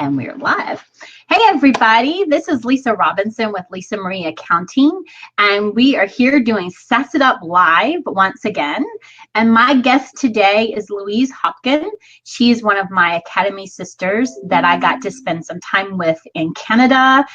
And we're live. Hey, everybody. This is Lisa Robinson with Lisa Marie Accounting, and we are here doing Sass It Up Live once again. And my guest today is Louise Hopkin. She is one of my Academy sisters that I got to spend some time with in Canada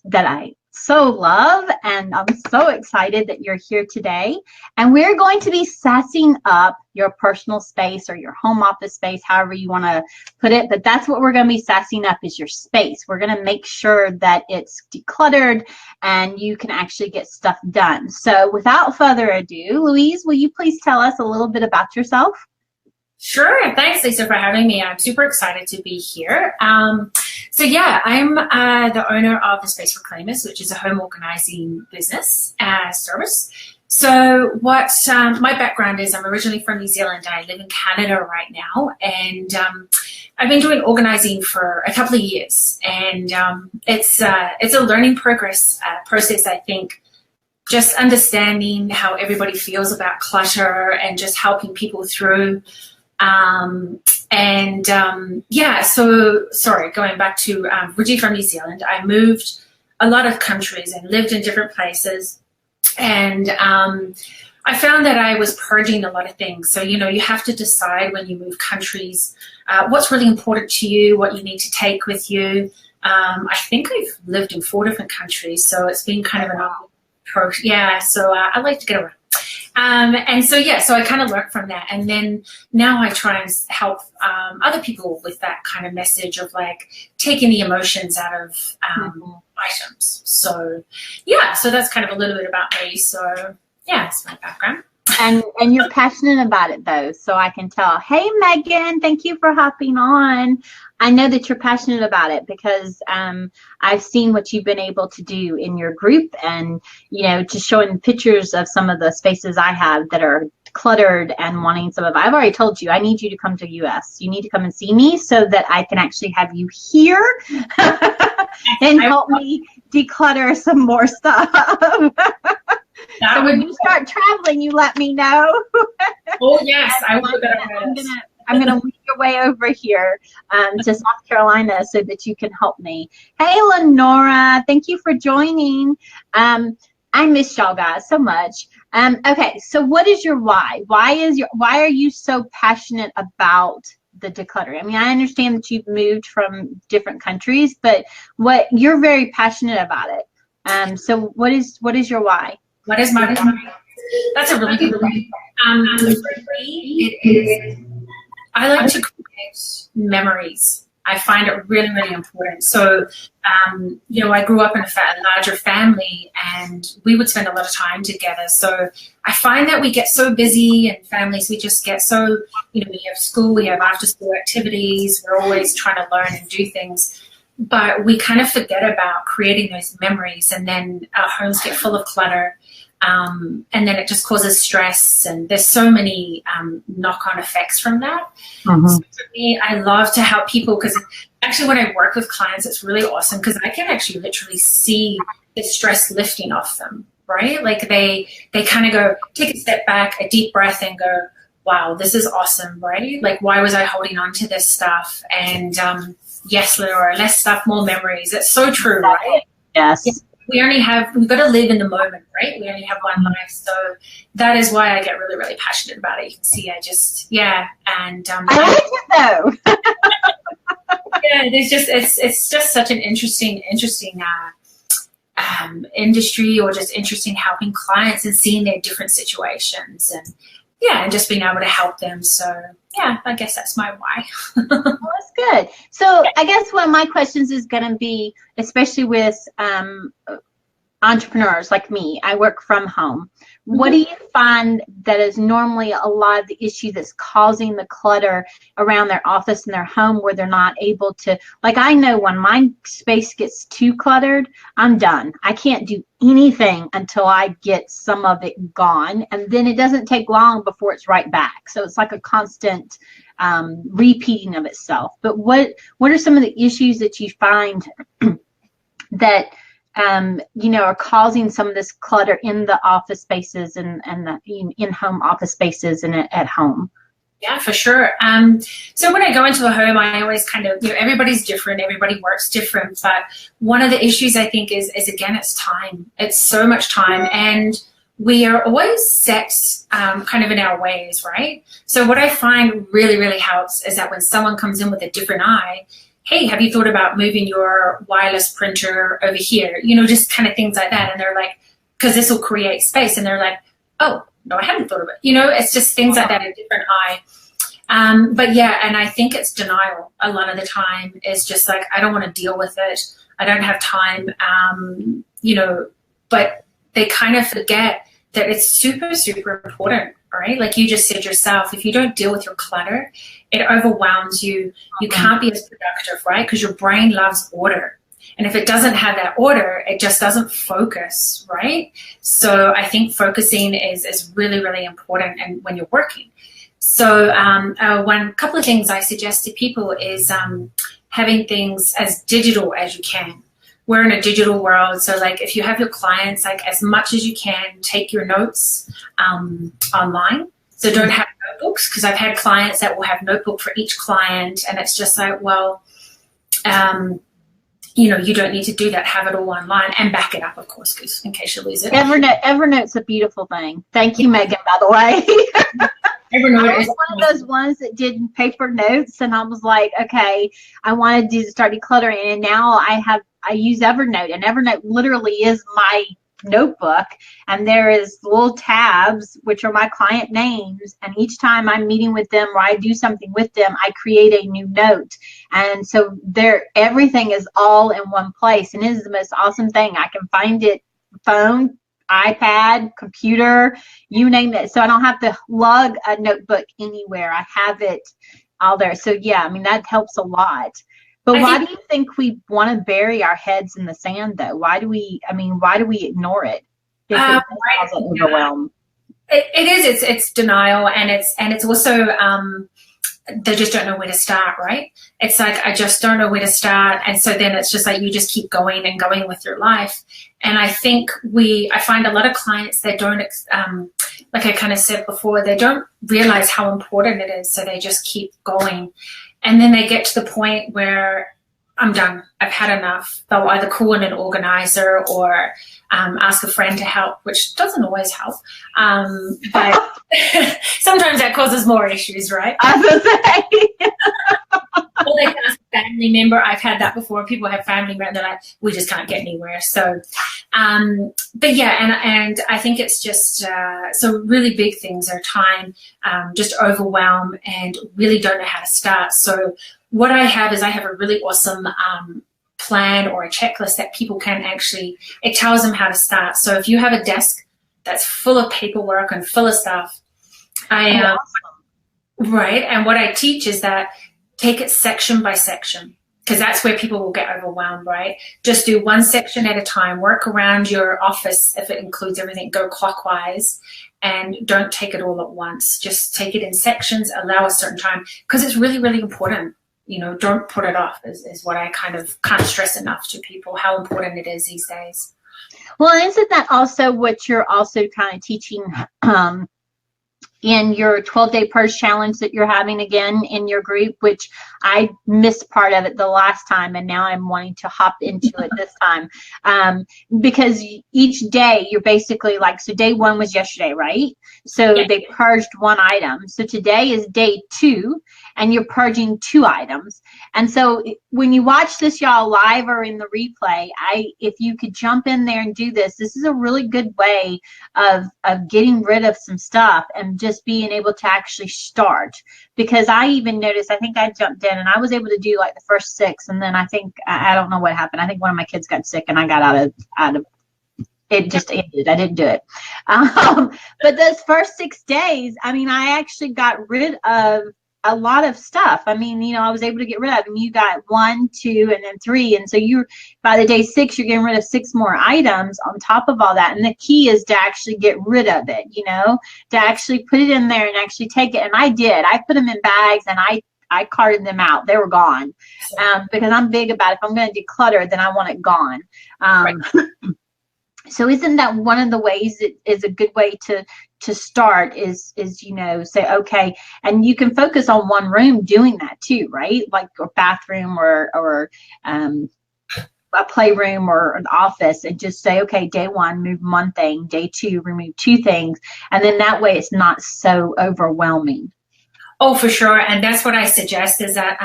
that I so love, and I'm so excited that you're here today. And we're going to be sassing up your personal space or your home office space, however you want to put it, but that's what we're going to be sassing up, is your space. We're going to make sure that it's decluttered and you can actually get stuff done. So without further ado, Louise, will you please tell us a little bit about yourself? Sure. Thanks, Lisa, for having me. I'm super excited to be here. So yeah, I'm the owner of The Space Reclaimers, which is a home organizing business service. So what my background is, I'm originally from New Zealand. I live in Canada right now, and I've been doing organizing for a couple of years, and it's a learning process, I think. Just understanding how everybody feels about clutter and just helping people through. Yeah, so sorry, going back to originally from New Zealand, I moved a lot of countries and lived in different places, and I found that I was purging a lot of things. So, you know, you have to decide when you move countries what's really important to you, what you need to take with you. I think I've lived in 4 different countries, so it's been kind of an approach. Yeah, so I like to get around. And so, yeah, so I kind of learned from that. And then now I try and help other people with that kind of message of like taking the emotions out of items. So, yeah, so that's kind of a little bit about me. So, yeah, that's my background. And you're passionate about it, though, so I can tell. Hey, Megan, thank you for hopping on. I know that you're passionate about it because I've seen what you've been able to do in your group, and, you know, just showing pictures of some of the spaces I have that are cluttered and wanting some of. I've already told you, I need you to come to US. You need to come and see me so that I can actually have you here and help me declutter some more stuff. So when you start traveling, you let me know. Oh, yes. I'm gonna lead your way over here to South Carolina so that you can help me. Hey, Lenora, thank you for joining. I miss y'all guys so much. Okay, so what is your why? Why are you so passionate about the decluttering? I mean, I understand that you've moved from different countries, but you're very passionate about it. So what is your why? What is my why? That's a really good one. For me, it is, I like to create memories. I find it really, really important. So, you know, I grew up in a larger family, and we would spend a lot of time together. So I find that we get so busy in families, we just get so, you know, we have school, we have after-school activities, we're always trying to learn and do things. But we kind of forget about creating those memories, and then our homes get full of clutter. And then it just causes stress, and there's so many knock-on effects from that. So for me, I love to help people, because actually when I work with clients, it's really awesome because I can actually literally see the stress lifting off them, right? Like they kind of go, take a step back, a deep breath, and go, wow, this is awesome, right? Like, why was I holding on to this stuff? And yes, Laura, less stuff, more memories. It's so true, right? Yes. We've got to live in the moment, right? We only have one life. So that is why I get really, really passionate about it. You can see and I like it though. yeah, it's just such an interesting industry, or just interesting helping clients and seeing their different situations, and just being able to help them. So yeah, I guess that's my why. Well, that's good. So I guess one of my questions is going to be, especially with entrepreneurs like me, I work from home. What do you find that is normally a lot of the issue that's causing the clutter around their office and their home, where they're not able to, like, I know when my space gets too cluttered, I'm done. I can't do anything until I get some of it gone, and then it doesn't take long before it's right back. So it's like a constant repeating of itself. But what are some of the issues that you find that you know, are causing some of this clutter in the office spaces and the in-home office spaces and at home? Yeah, for sure. So when I go into a home, I always kind of, everybody's different, everybody works different. But one of the issues I think is again, it's time. It's so much time. And we are always set kind of in our ways, right? So what I find really, really helps is that when someone comes in with a different eye, hey, have you thought about moving your wireless printer over here? Just kind of things like that. And they're like, because this will create space. And they're like, oh, no, I hadn't thought of it. It's just things like that, a different eye. But yeah, and I think it's denial a lot of the time. It's just like, I don't want to deal with it. I don't have time, but they kind of forget that it's super, super important, right? Like you just said yourself, if you don't deal with your clutter, it overwhelms you. You can't be as productive, right? Because your brain loves order. And if it doesn't have that order, it just doesn't focus, right? So I think focusing is really, really important and when you're working. So one couple of things I suggest to people is having things as digital as you can. We're in a digital world, so like if you have your clients, like as much as you can, take your notes online. So don't have notebooks, because I've had clients that will have notebook for each client, and it's just like, well, you don't need to do that. Have it all online and back it up, of course, because in case you lose it. Evernote's a beautiful thing. Thank you, Megan, by the way. Evernote is one of those ones that did paper notes, and I was like, okay, I wanted to start decluttering, and now I use Evernote, and Evernote literally is my notebook, and there is little tabs which are my client names, and each time I'm meeting with them or I do something with them, I create a new note, and so everything is all in one place, and it is the most awesome thing. I can find it, phone, iPad, computer, you name it. So I don't have to lug a notebook anywhere. I have it all there. So yeah, I mean, that helps a lot. But why do you think we want to bury our heads in the sand, though? Why do we ignore it? If it causes overwhelm. It is. It's denial, and it's also they just don't know where to start, right? It's like, I just don't know where to start. And so then it's just like, you just keep going and going with your life. And I think I find a lot of clients that don't, like I kind of said before, they don't realize how important it is. So they just keep going. And then they get to the point where I'm done. I've had enough. They'll either call in an organizer or ask a friend to help, which doesn't always help. But sometimes that causes more issues, right? I was say. Or they can ask a family member. I've had that before. People have family members, they're like, we just can't get anywhere. So, but yeah, and I think it's just, so really big things are time, just overwhelm, and really don't know how to start. So what I have is I have a really awesome plan or a checklist that people can actually, it tells them how to start. So if you have a desk that's full of paperwork and full of stuff, right, and what I teach is that take it section by section, because that's where people will get overwhelmed, right? Just do one section at a time, work around your office if it includes everything, go clockwise, and don't take it all at once. Just take it in sections, allow a certain time, because it's really, really important. Don't put it off is what I kind of can't stress enough to people, how important it is these days. Well, isn't that also what you're also kind of teaching in your 12-day purge challenge that you're having again in your group, which I missed part of it the last time, and now I'm wanting to hop into it this time, because each day you're basically like, so day 1 was yesterday, right? So yeah. They purged 1 item. So today is day 2, and you're purging 2 items. And so when you watch this, y'all, live or in the replay, if you could jump in there and do this is a really good way of getting rid of some stuff and just being able to actually start. Because I even noticed, I think I jumped in and I was able to do like the first 6, and then I think, I don't know what happened. I think one of my kids got sick and I got out of it, just ended. I didn't do it. But those first 6 days, I mean, I actually got rid of a lot of stuff. I mean, I was able to get rid of, and you got 1, 2, and then 3. And so by the day 6, you're getting rid of 6 more items on top of all that. And the key is to actually get rid of it, to actually put it in there and actually take it. And I did. I put them in bags and I carted them out. They were gone. Because I'm big about, if I'm going to declutter, then I want it gone. Right. So isn't that one of the ways it is a good way to start is, say, okay, and you can focus on one room doing that too, right? Like a bathroom or a playroom or an office, and just say, okay, day one, move one thing, day two, remove two things. And then that way it's not so overwhelming. Oh, for sure. And that's what I suggest is that,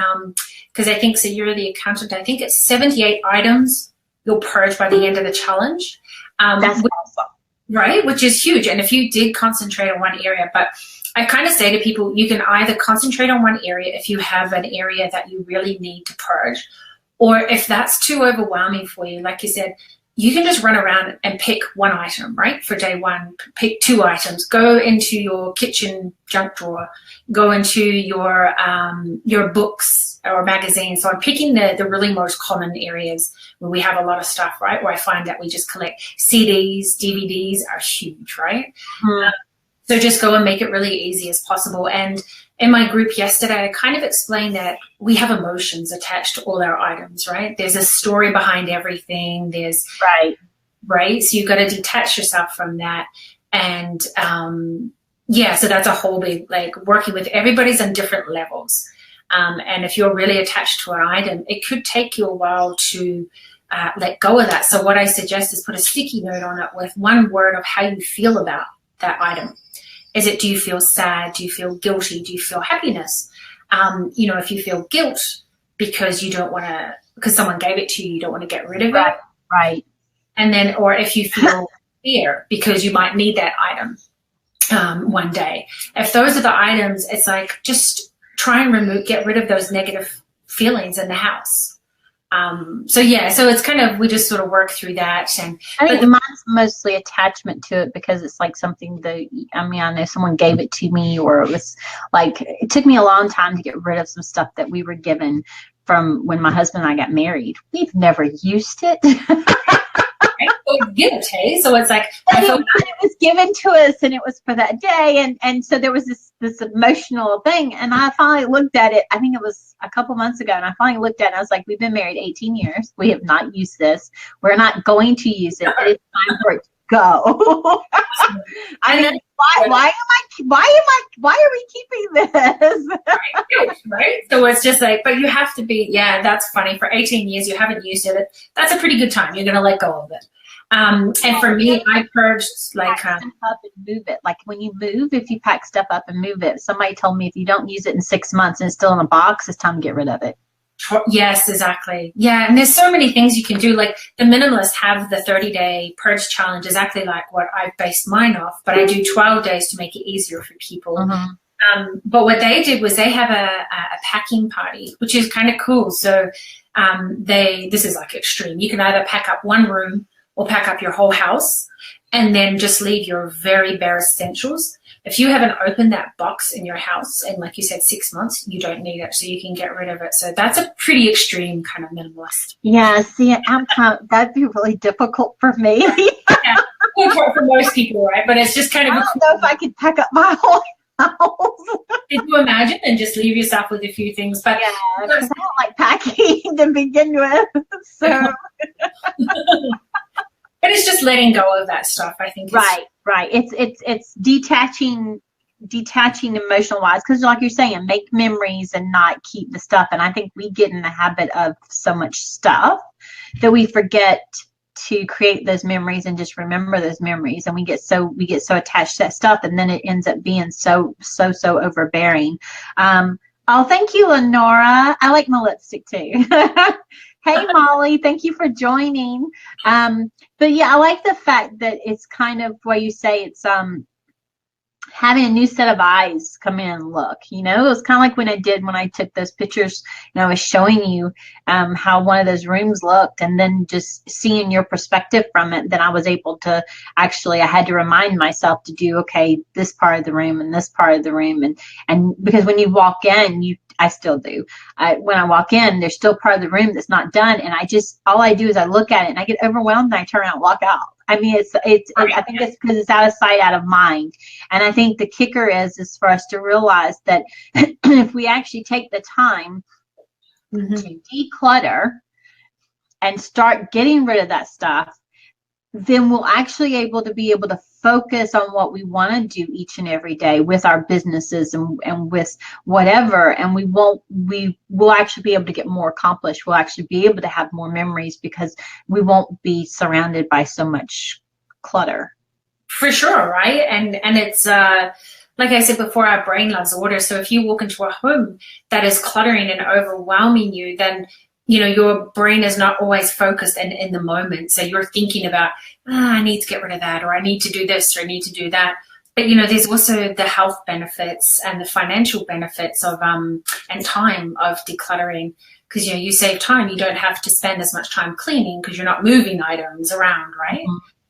because I think, so you're the accountant, I think it's 78 items you'll purge by the end of the challenge. That's awesome. Right? Which is huge. And if you did concentrate on one area, but I kind of say to people, you can either concentrate on one area if you have an area that you really need to purge, or if that's too overwhelming for you, like you said, you can just run around and pick one item, right? For day one, pick two items, go into your kitchen junk drawer, go into your books or magazines. So I'm picking the really most common areas where we have a lot of stuff, right? Where I find that we just collect CDs, DVDs are huge, right? Mm. So just go and make it really easy as possible. And in my group yesterday, I kind of explained that we have emotions attached to all our items, right? There's a story behind everything. There's right. So you've got to detach yourself from that. And so that's a whole big, like, working with everybody's on different levels. And if you're really attached to an item, it could take you a while to let go of that. So what I suggest is put a sticky note on it with one word of how you feel about that item. Is it, do you feel sad? Do you feel guilty? Do you feel happiness? If you feel guilt because you don't want to, because someone gave it to you, you don't want to get rid of it. Right. And then, or if you feel fear because you might need that item one day. If those are the items, it's like, just try and get rid of those negative feelings in the house. So it's kind of, we just sort of work through that. And I think mine's mostly attachment to it, because it's like something that, I know someone gave it to me, or it was like, it took me a long time to get rid of some stuff that we were given from when my husband and I got married. We've never used it. So it's like, it was given to us, and it was for that day, and so there was this emotional thing, and I finally looked at it. I think it was a couple months ago, and I finally looked at it, and I was like, we've been married 18 years. We have not used this. We're not going to use it. It's time for it to go. Why are we keeping this? Right. So it's just like, but you have to be, that's funny. For 18 years, you haven't used it. That's a pretty good time. You're going to let go of it. And for me, I purged like up and move it. Like when you move, if you pack stuff up and move it, somebody told me if you don't use it in 6 months and it's still in a box, it's time to get rid of it. Yes, exactly. Yeah, and there's so many things you can do. Like the minimalists have the 30-day purge challenge, exactly like what I based mine off, but I do 12 days to make it easier for people. Mm-hmm. But what they did was they have a packing party, which is kind of cool. So this is like extreme. You can either pack up one room or pack up your whole house, and then just leave your very bare essentials. If you haven't opened that box in your house in, like you said, 6 months, you don't need it, so you can get rid of it. So that's a pretty extreme kind of minimalist. Yeah, see, that'd be really difficult for me. For most people, right? But it's just kind of. I don't know if I could pack up my whole house. Did you imagine and just leave yourself with a few things? But because I don't like packing to begin with. So. But it's just letting go of that stuff, I think. Right. It's detaching emotional wise, because like you're saying, make memories and not keep the stuff. And I think we get in the habit of so much stuff that we forget to create those memories and just remember those memories, and we get so attached to that stuff, and then it ends up being so overbearing. Thank you, Lenora. I like my lipstick too. Hey, Molly, thank you for joining. But yeah, I like the fact that it's kind of where you say it's having a new set of eyes come in and look. It was kind of like when I took those pictures, and I was showing you how one of those rooms looked, and then just seeing your perspective from it. Then I was able to I had to remind myself to do, okay, this part of the room and this part of the room, and because when you walk in, I still do. When I walk in, there's still part of the room that's not done, and all I do is I look at it and I get overwhelmed and I turn around and walk out. I think it's because it's out of sight, out of mind. And I think the kicker is for us to realize that if we actually take the time to declutter and start getting rid of that stuff, then we'll actually be able to focus on what we want to do each and every day with our businesses and with whatever, and we will actually be able to get more accomplished. We'll actually be able to have more memories because we won't be surrounded by so much clutter. For sure, right? And it's like I said before, our brain loves order. So if you walk into a home that is cluttering and overwhelming you, then your brain is not always focused and in the moment. So you're thinking about, I need to get rid of that, or I need to do this, or I need to do that. But there's also the health benefits and the financial benefits of and time of decluttering, because you save time. You don't have to spend as much time cleaning because you're not moving items around, right?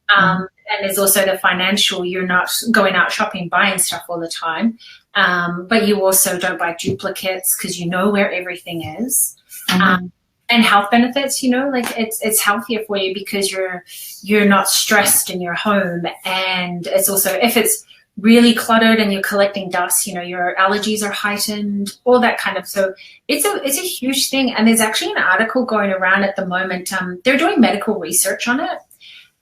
Mm-hmm. And there's also the financial. You're not going out shopping, buying stuff all the time, but you also don't buy duplicates because you know where everything is. Mm-hmm. And health benefits, like it's healthier for you because you're not stressed in your home. And it's also, if it's really cluttered and you're collecting dust, your allergies are heightened, all that kind of. So it's a huge thing. And there's actually an article going around at the moment. They're doing medical research on it,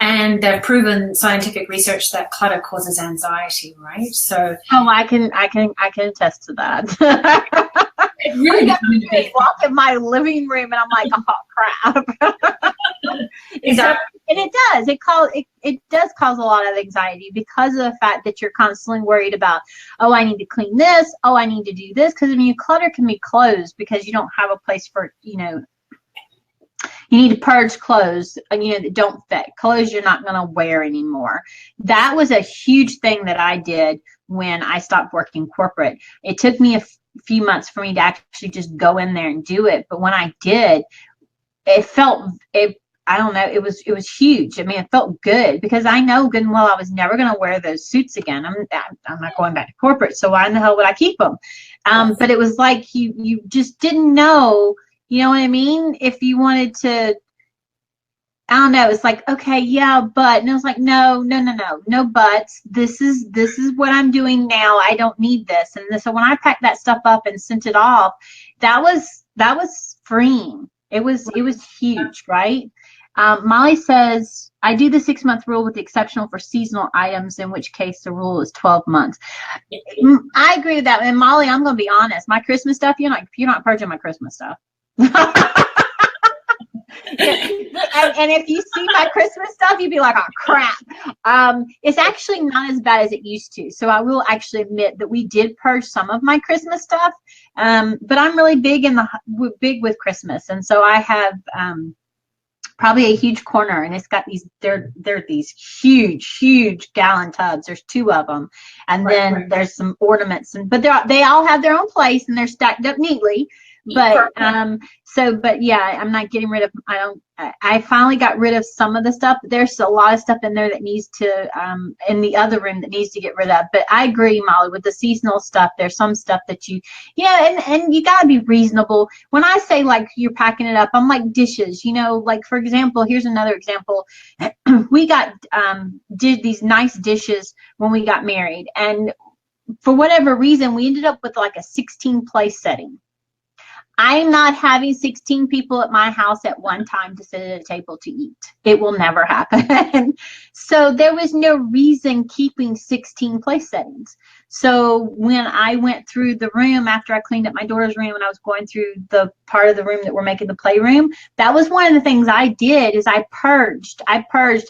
and they've proven scientific research that clutter causes anxiety, right? So I can attest to that. It really I walk in my living room and I'm like, oh crap. Exactly. And it does. It does cause a lot of anxiety because of the fact that you're constantly worried about, oh, I need to clean this. Oh, I need to do this. Because clutter can be clothes because you don't have a place for, you need to purge clothes, that don't fit. Clothes you're not going to wear anymore. That was a huge thing that I did when I stopped working corporate. It took me a few months for me to actually just go in there and do it. But when I did, it was huge. It felt good because I know good and well I was never going to wear those suits again. I'm not going back to corporate, so why in the hell would I keep them? But it was like you just didn't know, you know what I mean? If you wanted to, I don't know. It's like, okay, yeah, but, and it was like, no buts. This is what I'm doing now. I don't need this. And so when I packed that stuff up and sent it off, that was freeing. It was huge, right? Molly says, I do the 6-month rule with the exception for seasonal items, in which case the rule is 12 months. I agree with that. And Molly, I'm going to be honest. My Christmas stuff, you're not purging my Christmas stuff. And if you see my Christmas stuff, you'd be like, oh crap. It's actually not as bad as it used to. So I will actually admit that we did purge some of my Christmas stuff. But I'm really big with Christmas. And so I have probably a huge corner, and it's got they're these huge gallon tubs. There's 2 of them. And then there's some ornaments, but they all have their own place and they're stacked up neatly. But yeah, I'm not getting rid of, I finally got rid of some of the stuff. There's a lot of stuff in there that needs to, in the other room that needs to get rid of. But I agree, Molly, with the seasonal stuff, there's some stuff that and you gotta be reasonable. When I say like you're packing it up, I'm like dishes, like for example, here's another example. We did these nice dishes when we got married. And for whatever reason, we ended up with like a 16 place setting. I'm not having 16 people at my house at one time to sit at a table to eat. It will never happen. So there was no reason keeping 16 place settings. So when I went through the room after I cleaned up my daughter's room and I was going through the part of the room that we're making the playroom, that was one of the things I did is I purged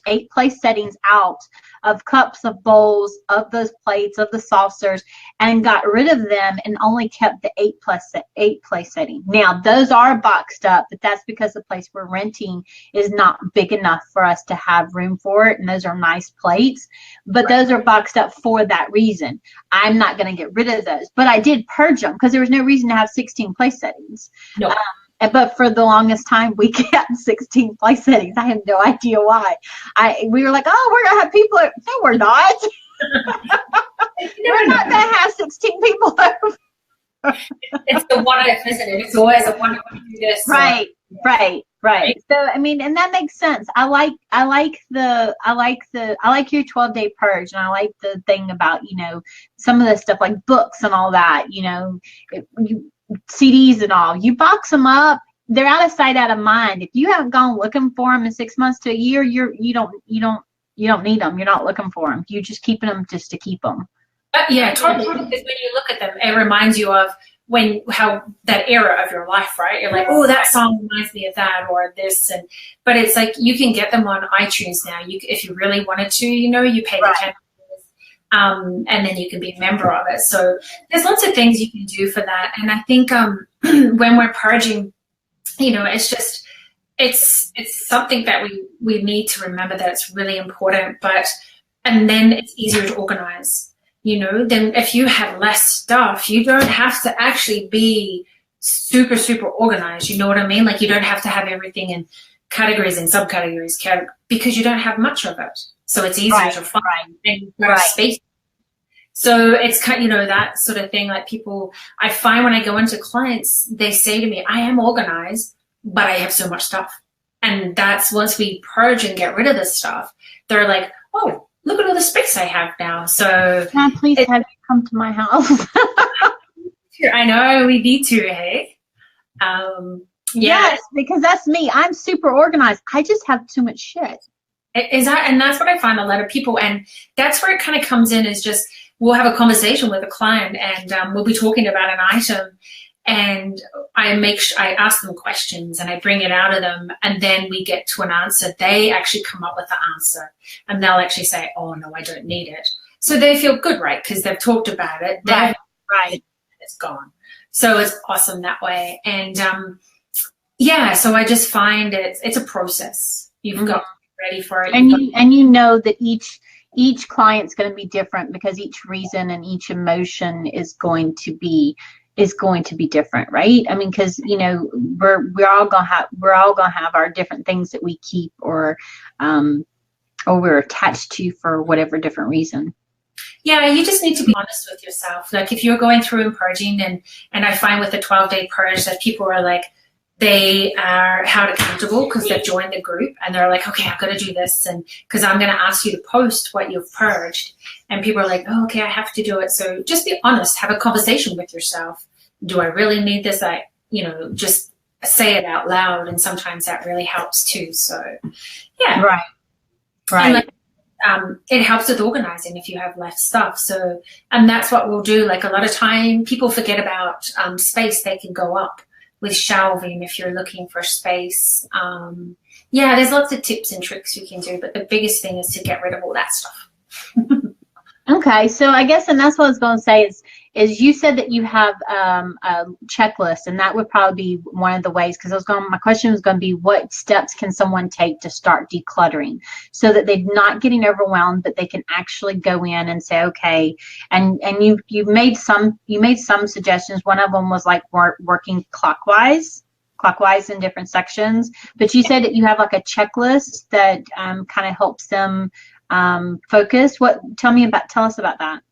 8 place settings out of cups, of bowls, of those plates, of the saucers, and got rid of them and only kept the 8 place setting. Now, those are boxed up, but that's because the place we're renting is not big enough for us to have room for it, and those are nice plates, but those are boxed up for that reason. I'm not going to get rid of those, but I did purge them because there was no reason to have 16 place settings. No. But for the longest time, we kept 16 place settings. I have no idea why. We were like, oh, we're going to have people. No, we're not. We're not going to have 16 people over. It's the what-if, isn't it? It's always a what-if we do this. Right. So, and that makes sense. I like your 12-day purge, and I like the thing about, some of the stuff like books and all that, CDs and all. You box them up, they're out of sight, out of mind. If you haven't gone looking for them in 6 months to a year, you don't need them. You're not looking for them. You're just keeping them just to keep them. Yeah, totally. Because when you look at them, it reminds you of how that era of your life, right? You're like, oh, that song reminds me of that, or this, but it's like you can get them on iTunes now. If you really wanted to, you pay the $10, and then you can be a member of it. So there's lots of things you can do for that. And I think when we're purging, it's something that we need to remember that it's really important. And then it's easier to organize. Then if you have less stuff, you don't have to actually be super, super organized. You know what I mean? Like you don't have to have everything in categories and subcategories because you don't have much of it. So it's easier to find and space. So it's kind of, that sort of thing. Like I find when I go into clients, they say to me, I am organized, but I have so much stuff. And that's once we purge and get rid of this stuff, they're like, oh, look at all the space I have now. So can I please have you come to my house? I know, we need to, hey? Yes, because that's me. I'm super organized. I just have too much shit. And that's what I find a lot of people, and that's where it kind of comes in, is just we'll have a conversation with a client and we'll be talking about an item, and I ask them questions and I bring it out of them, and then we get to an answer. They actually come up with the answer, and they'll actually say, oh no, I don't need it. So they feel good, right? Because they've talked about it. Right. It's gone. So it's awesome that way. And so I just find it's a process. You've got to be ready for it. And you know that each client's going to be different, because each reason and each emotion is going to be different, right? I mean, because we're all gonna have our different things that we keep or we're attached to for whatever different reason. Yeah, you just need to be honest with yourself. Like if you're going through and purging, and I find with the 12-day purge that people are like, they are held accountable because they've joined the group and they're like, okay, I've got to do this, and because I'm going to ask you to post what you've purged, and people are like, oh, okay, I have to do it. So just be honest, have a conversation with yourself. Do I really need this? Just say it out loud, and sometimes that really helps too. So yeah, right. And it helps with organizing if you have less stuff. So, and that's what we'll do. Like a lot of time people forget about space. They can go up with shelving if you're looking for space. There's lots of tips and tricks you can do, but the biggest thing is to get rid of all that stuff. Okay, so I guess, and that's what I was going to say is you said that you have a checklist, and that would probably be one of the ways, because my question was going to be, what steps can someone take to start decluttering so that they're not getting overwhelmed, but they can actually go in and say, okay, and you made some suggestions. One of them was like working clockwise in different sections, but you said that you have like a checklist that kind of helps them focus. Tell us about that.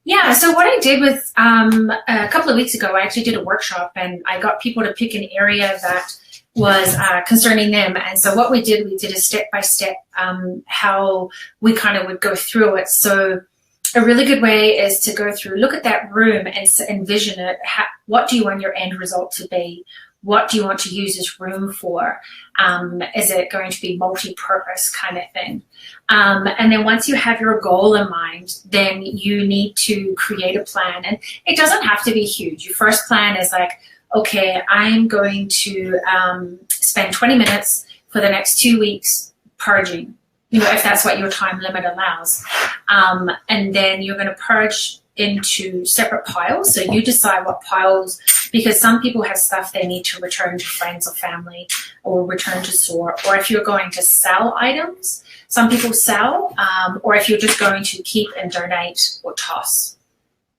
Yeah, so what I did was a couple of weeks ago, I actually did a workshop, and I got people to pick an area that was concerning them. And so what we did a step-by-step how we kind of would go through it. So a really good way is to go through, look at that room and envision it. What do you want your end result to be? What do you want to use this room for? Is it going to be multi-purpose kind of thing? And then once you have your goal in mind, then you need to create a plan. And it doesn't have to be huge. Your first plan is like, okay, I'm going to spend 20 minutes for the next 2 weeks purging, if that's what your time limit allows. And then you're going to purge into separate piles. So you decide what piles, because some people have stuff they need to return to friends or family or return to store, or if you're going to sell items, some people sell, or if you're just going to keep and donate or toss,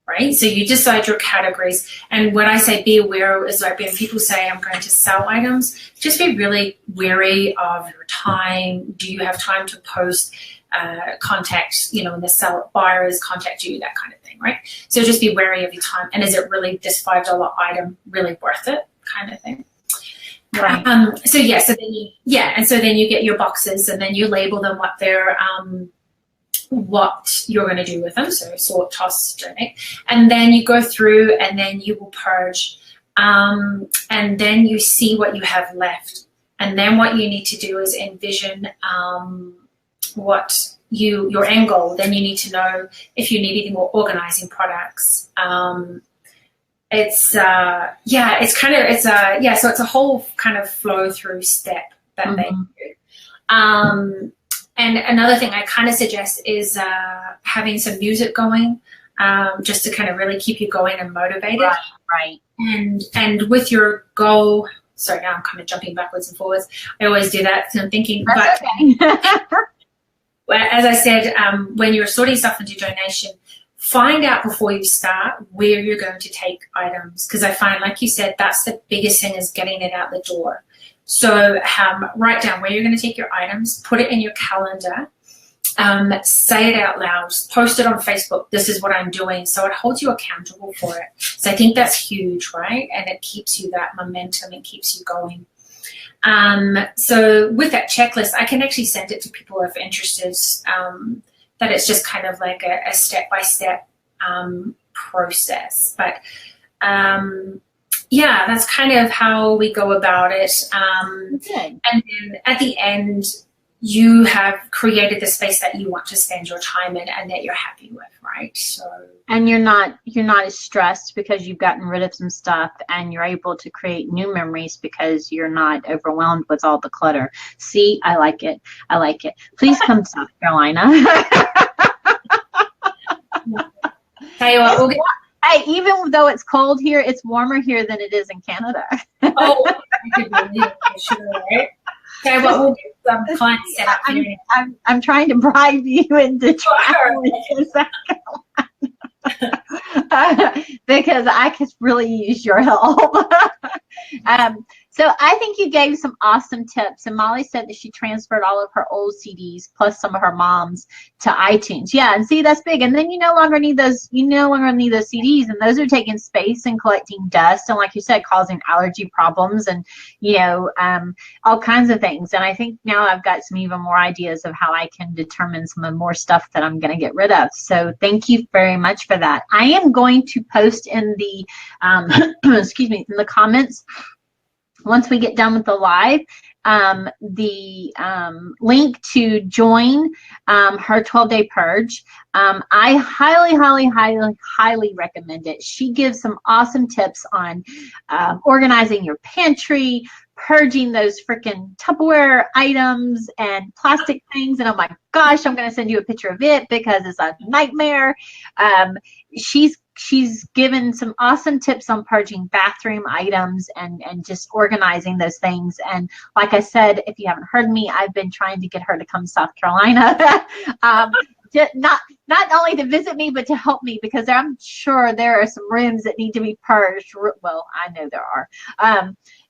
right? So you decide your categories. And when I say be aware, is like when people say I'm going to sell items, just be really wary of your time. Do you have time to post, contact, when the buyers contact you, that kind of thing, right? So just be wary of your time. And is it really this $5 item really worth it, kind of thing? Right. So then you get your boxes, and then you label them what they're, what you're going to do with them. So sort, toss, donate, and then you go through, and then you will purge and then you see what you have left. And then what you need to do is envision what your end goal. Then you need to know if you need any more organizing products. So it's a whole kind of flow through step that they do. And another thing I kind of suggest is having some music going, just to kind of really keep you going and motivated. Right. And with your goal, sorry, now I'm kind of jumping backwards and forwards. I always do that, so I'm thinking. That's okay. As I said, when you're sorting stuff into donation, find out before you start where you're going to take items, because I find, like you said, that's the biggest thing, is getting it out the door. So write down where you're going to take your items, put it in your calendar, say it out loud, post it on Facebook, this is what I'm doing, so it holds you accountable for it. So I think that's huge, right? And it keeps you that momentum, and keeps you going. So with that checklist, I can actually send it to people if interested, that it's just kind of like a step-by-step process. But yeah, that's kind of how we go about it. And then at the end, you have created the space that you want to spend your time in and that you're happy with, right? So, and you're not as stressed because you've gotten rid of some stuff, and you're able to create new memories because you're not overwhelmed with all the clutter. See, I like it. Please come to South Carolina. Tell you what, we'll get. Hey, even though it's cold here, it's warmer here than it is in Canada. Oh, I could believe it, sure, right? Okay, well, we'll get some clients set up here. I'm trying to bribe you into traveling to South Carolina because I could really use your help. So I think you gave some awesome tips, and Molly said that she transferred all of her old CDs plus some of her mom's to iTunes. Yeah, and see, that's big. And then you no longer need those. You no longer need those CDs, and those are taking space and collecting dust, and like you said, causing allergy problems and all kinds of things. And I think now I've got some even more ideas of how I can determine some more stuff that I'm going to get rid of. So thank you very much for that. I am going to post in the excuse me, in the comments, once we get done with the live, the link to join her 12-day purge. I highly recommend it. She gives some awesome tips on organizing your pantry, purging those freaking Tupperware items and plastic things. And oh my gosh, I'm going to send you a picture of it because it's a nightmare. She's given some awesome tips on purging bathroom items and just organizing those things. And like I said, if you haven't heard me, I've been trying to get her to come to South Carolina. Not only to visit me, but to help me, because I'm sure there are some rooms that need to be purged. Well, I know there are.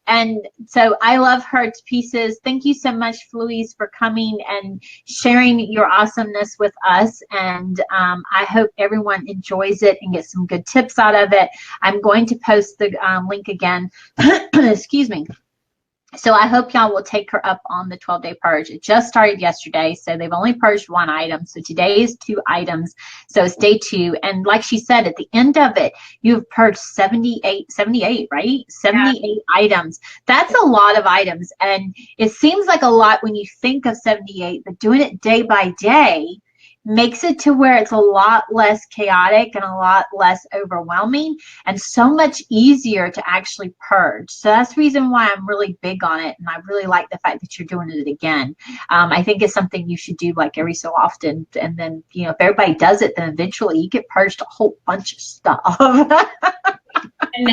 And so I love her to pieces. Thank you so much, Louise, for coming and sharing your awesomeness with us. And I hope everyone enjoys it and gets some good tips out of it. I'm going to post the link again. Excuse me. So I hope y'all will take her up on the 12-day purge. It just started yesterday, so they've only purged one item. So today is 2 items. So it's day 2. And like she said, at the end of it, you've purged 78, right? 78 items. That's a lot of items. And it seems like a lot when you think of 78, but doing it day by day makes it to where it's a lot less chaotic and a lot less overwhelming and so much easier to actually purge. So that's the reason why I'm really big on it, and I really like the fact that you're doing it again. I think it's something you should do like every so often, and then if everybody does it, then eventually you get purged a whole bunch of stuff. And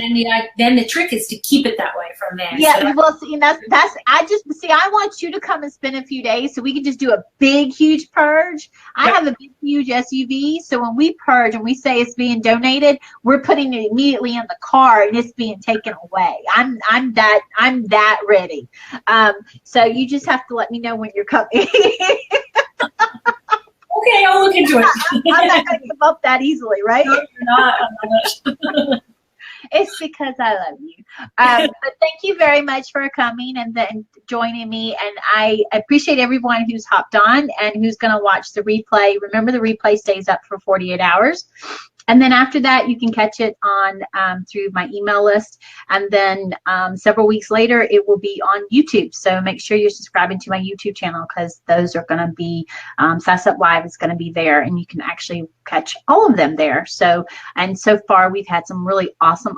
then the trick is to keep it that way from there. Yeah, so well, see, I want you to come and spend a few days so we can just do a big, huge purge. I have a big, huge SUV, so when we purge and we say it's being donated, we're putting it immediately in the car and it's being taken away. I'm that ready. So you just have to let me know when you're coming. Okay, I'll look into it. I'm not going to give up that easily, right? No, you're not. I'm not. It's because I love you. But thank you very much for coming and then joining me. And I appreciate everyone who's hopped on and who's going to watch the replay. Remember, the replay stays up for 48 hours. And then after that, you can catch it on through my email list. And then several weeks later, it will be on YouTube. So make sure you're subscribing to my YouTube channel, because those are going to be, Sass Up Live is going to be there, and you can actually catch all of them there. So, and so far we've had some really awesome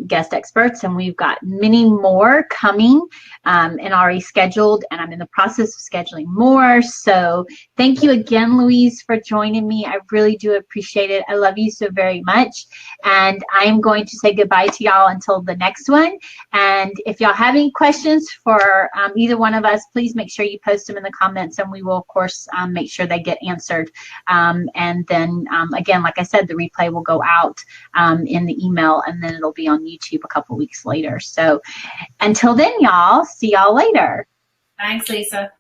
guest experts, and we've got many more coming and already scheduled, and I'm in the process of scheduling more. So thank you again, Louise, for joining me. I really do appreciate it. I love you so very much, and I'm going to say goodbye to y'all until the next one. And if y'all have any questions for either one of us, please make sure you post them in the comments, and we will of course make sure they get answered. And then again, like I said, the replay will go out in the email, and then it'll be on YouTube a couple weeks later. So until then, y'all, see y'all later. Thanks, Lisa.